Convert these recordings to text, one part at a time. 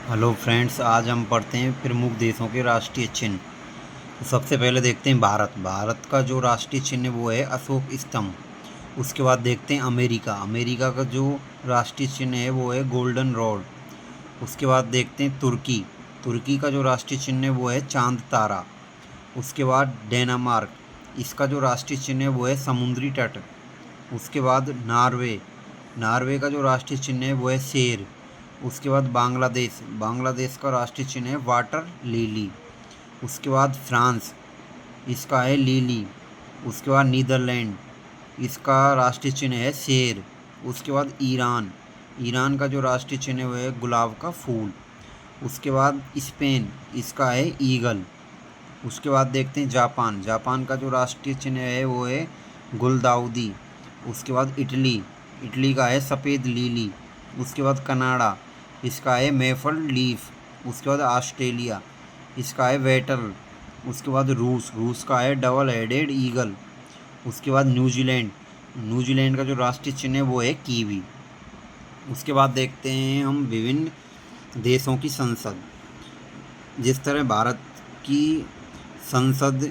Hello friends, आज हम पढ़ते हैं प्रमुख देशों के राष्ट्रीय चिन्ह। तो सबसे पहले देखते हैं भारत। भारत का जो राष्ट्रीय चिन्ह है वो है अशोक स्तंभ। उसके बाद देखते हैं अमेरिका। अमेरिका का जो राष्ट्रीय चिन्ह है वो है गोल्डन रॉड। उसके बाद देखते हैं तुर्की। तुर्की का जो राष्ट्रीय चिन्ह है वो है चांद तारा। उसके बाद डेनमार्क, इसका जो राष्ट्रीय चिन्ह है वो है समुद्री तट। उसके बाद नॉर्वे। नॉर्वे का जो राष्ट्रीय चिन्ह है वो है शेर। उसके बाद बांग्लादेश। बांग्लादेश का राष्ट्रीय चिन्ह है वाटर लिली। उसके बाद फ्रांस, इसका है लिली। उसके बाद नीदरलैंड, इसका राष्ट्रीय चिन्ह है शेर। उसके बाद ईरान। ईरान का जो राष्ट्रीय चिन्ह है वो है गुलाब का फूल। उसके बाद स्पेन, इसका है ईगल। उसके बाद देखते हैं जापान। जापान का जो राष्ट्रीय चिन्ह है वो है गुलदाउदी। उसके बाद इटली। इटली का है सफ़ेद लीली। उसके बाद कनाडा, इसका है मेपल लीफ। उसके बाद ऑस्ट्रेलिया, इसका है वेटल। उसके बाद रूस। रूस का है डबल हेडेड ईगल। उसके बाद न्यूजीलैंड। न्यूजीलैंड का जो राष्ट्रीय चिन्ह है वो है कीवी। उसके बाद देखते हैं हम विभिन्न देशों की संसद। जिस तरह भारत की संसद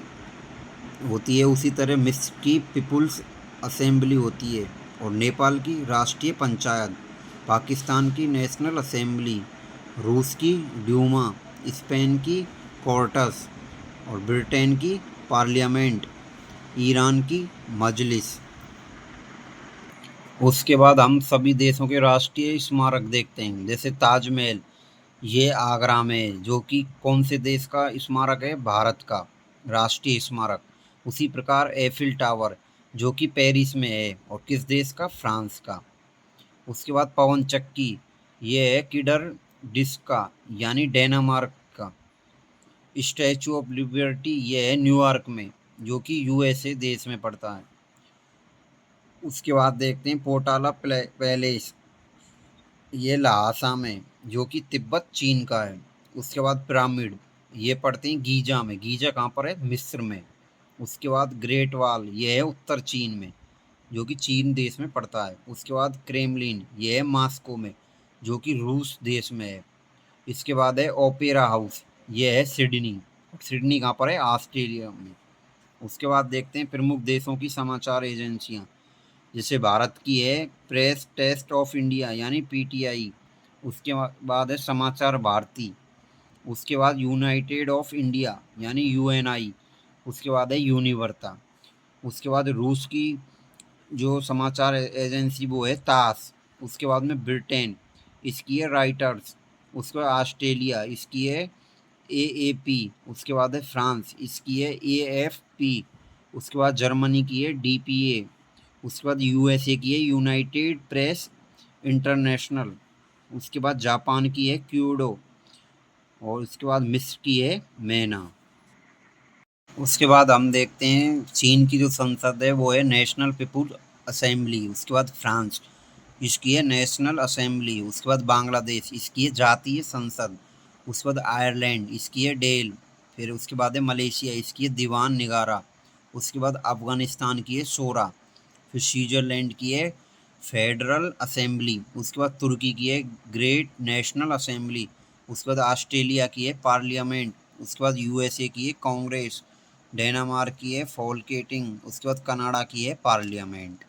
होती है उसी तरह मिस्र की पीपुल्स असेंबली होती है, और नेपाल की राष्ट्रीय पंचायत, पाकिस्तान की नेशनल असेंबली, रूस की ड्यूमा, स्पेन की कोर्टस, और ब्रिटेन की पार्लियामेंट, ईरान की मजलिस। उसके बाद हम सभी देशों के राष्ट्रीय स्मारक देखते हैं। जैसे ताजमहल, ये आगरा में है, जो कि कौन से देश का स्मारक है? भारत का राष्ट्रीय स्मारक। उसी प्रकार एफिल टावर, जो कि पेरिस में है, और किस देश का? फ्रांस का। उसके बाद पवन चक्की, ये है किडर डिस्क का, यानी डेनमार्क का। स्टैचू ऑफ लिबर्टी, ये है न्यूयॉर्क में, जो कि यूएसए देश में पड़ता है। उसके बाद देखते हैं पोटाला पैलेस, ये लहासा में, जो कि तिब्बत चीन का है। उसके बाद पिरामिड, ये पड़ते हैं गीजा में। गीजा कहाँ पर है? मिस्र में। उसके बाद ग्रेट वॉल, ये है उत्तर चीन में, जो कि चीन देश में पड़ता है। उसके बाद क्रेमलिन, ये है मॉस्को में, जो कि रूस देश में है। इसके बाद है ओपेरा हाउस, ये है सिडनी। सिडनी कहाँ पर है? ऑस्ट्रेलिया में। उसके बाद देखते हैं प्रमुख देशों की समाचार एजेंसियाँ। जैसे भारत की है प्रेस टेस्ट ऑफ इंडिया, यानी पीटीआई। उसके बाद है समाचार भारती। उसके बाद यूनाइटेड ऑफ इंडिया, यानी यूएनआई। उसके बाद है यूनिवर्ता। उसके बाद रूस की जो समाचार एजेंसी वो है तास। उसके बाद में ब्रिटेन, इसकी है राइटर्स। उसके बाद ऑस्ट्रेलिया, इसकी है एएपी। उसके बाद है फ्रांस, इसकी है एएफपी। उसके बाद जर्मनी की है डीपीए। उसके बाद यूएसए की है यूनाइटेड प्रेस इंटरनेशनल। उसके बाद जापान की है क्यूडो, और उसके बाद मिस्र की है मैना। उसके बाद हम देखते हैं चीन की जो संसद है वो है नेशनल पीपुल असेंबली। उसके बाद फ्रांस, इसकी है नेशनल असेंबली। उसके बाद बांग्लादेश, इसकी है जातीय संसद। उसके बाद आयरलैंड, इसकी है डेल। फिर उसके बाद है मलेशिया, इसकी है दीवान निगारा। उसके बाद अफगानिस्तान की है शोरा। फिर स्विट्ज़रलैंड की है फेडरल असेंबली। उसके बाद तुर्की की है ग्रेट नेशनल असेंबली। उसके बाद ऑस्ट्रेलिया की है पार्लियामेंट। उसके बाद यूएसए की है कांग्रेस। डेनमार्क की है फॉलकेटिंग। उसके बाद कनाडा की है पार्लियामेंट।